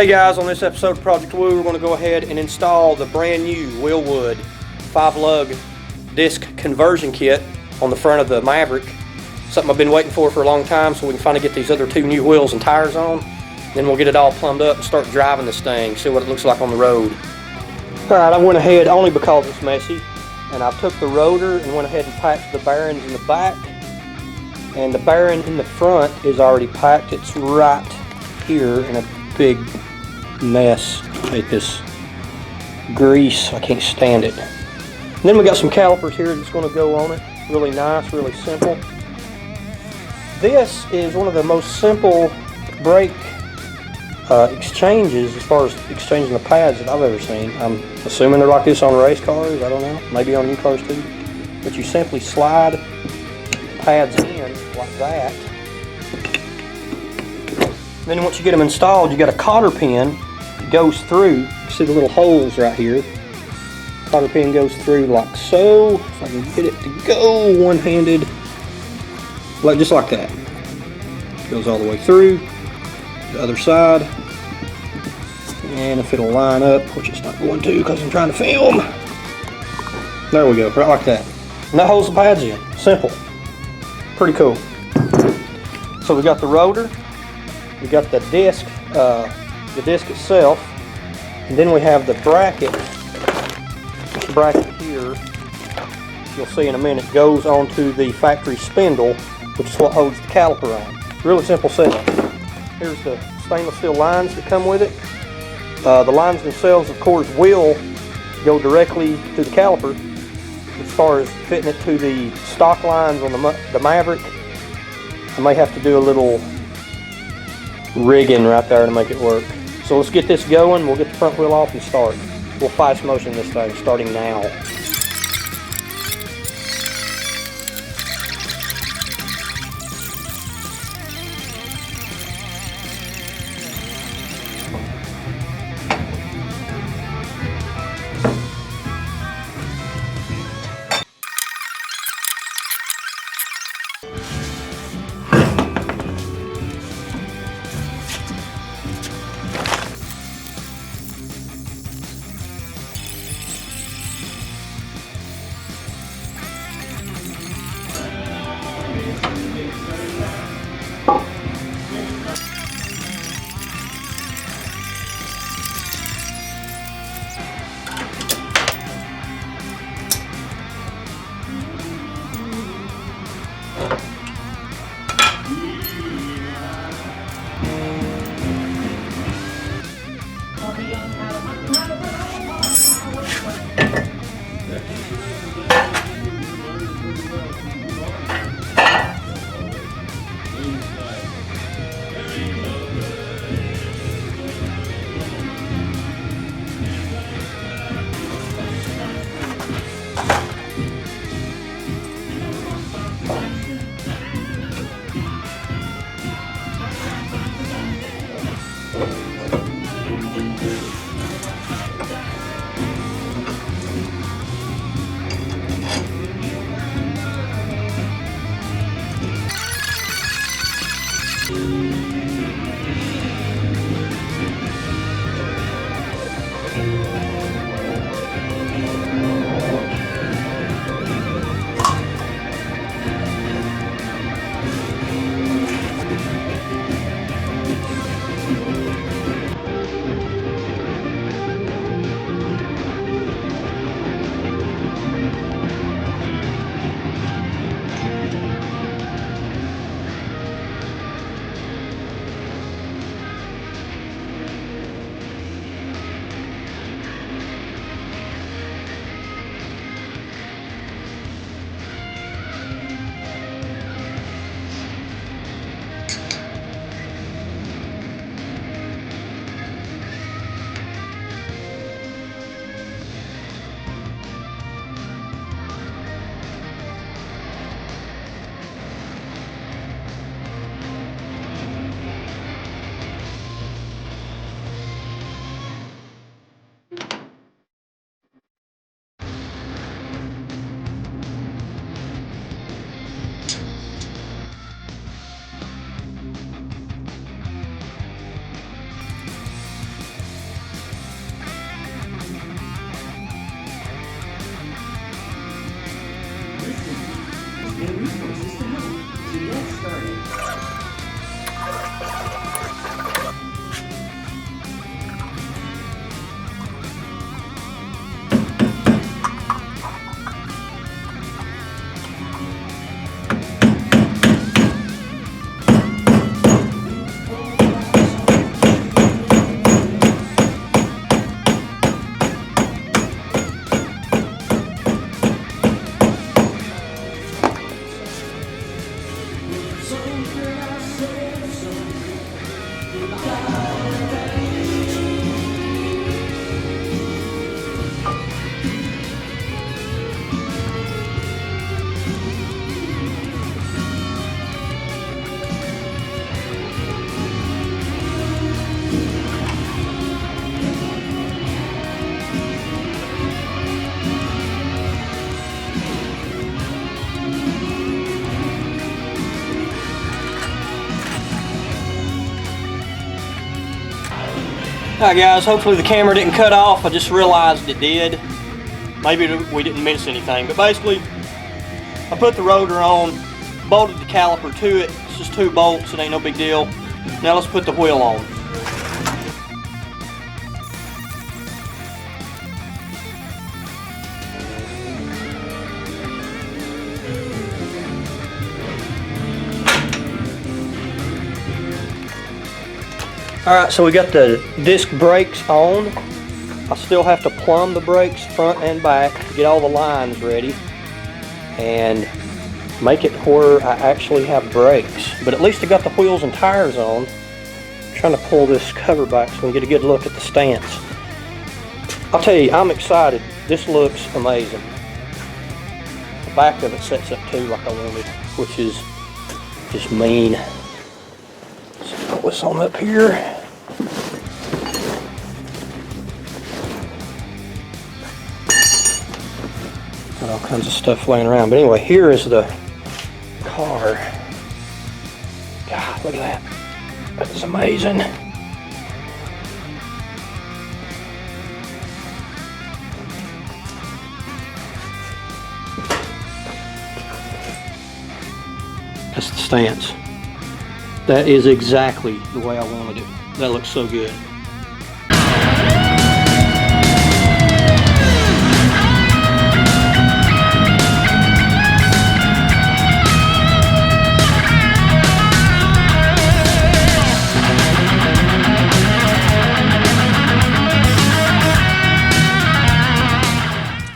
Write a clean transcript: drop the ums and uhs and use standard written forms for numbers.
Hey guys, on this episode of Project Woo, we're going to go ahead and install the brand new Wilwood 5-lug disc conversion kit on the front of the Maverick. Something I've been waiting for a long time, so we can finally get these other two new wheels and tires on. Then we'll get it all plumbed up and start driving this thing, see what it looks like on the road. Alright, I went ahead only because it's messy, and I took the rotor and went ahead and packed the bearings in the back. And the bearing in the front is already packed. It's right here in a big mess. Hate this grease, I can't stand it. And then we got some calipers here that's going to go on it. Really nice, really simple. This is one of the most simple brake exchanges as far as exchanging the pads that I've ever seen. I'm assuming they're like this on race cars, I don't know, maybe on new cars too. But you simply slide pads in like that. Then once you get them installed, you got a cotter pin that goes through. You see the little holes right here. Cotter pin goes through like so. If I can get it to go one-handed, like just like that. Goes all the way through the other side. And if it'll line up, which it's not going to because I'm trying to film. There we go, right like that. And that holds the pads in. Simple. Pretty cool. So we got the rotor. We got the disc itself, and then we have the bracket. This bracket here, you'll see in a minute, goes onto the factory spindle, which is what holds the caliper on. Really simple setup. Here's the stainless steel lines that come with it. The lines themselves, of course, will go directly to the caliper. As far as fitting it to the stock lines on the Maverick, I may have to do a little rigging right there to make it work. So let's get this going. We'll get the front wheel off and start. We'll fast motion this thing starting now. Alright guys, hopefully the camera didn't cut off. I just realized it did. Maybe we didn't miss anything, but basically I put the rotor on, bolted the caliper to it. It's just 2 bolts, it ain't no big deal. Now let's put the wheel on. Alright, so we got the disc brakes on. I still have to plumb the brakes front and back to get all the lines ready and make it where I actually have brakes. But at least I got the wheels and tires on. I'm trying to pull this cover back so we can get a good look at the stance. I'll tell you, I'm excited. This looks amazing. The back of it sets up too like I wanted, which is just mean. Put this on up here. Got all kinds of stuff laying around. But anyway, here is the car. God, look at that. That's amazing. That's the stance. That is exactly the way I wanted it. That looks so good.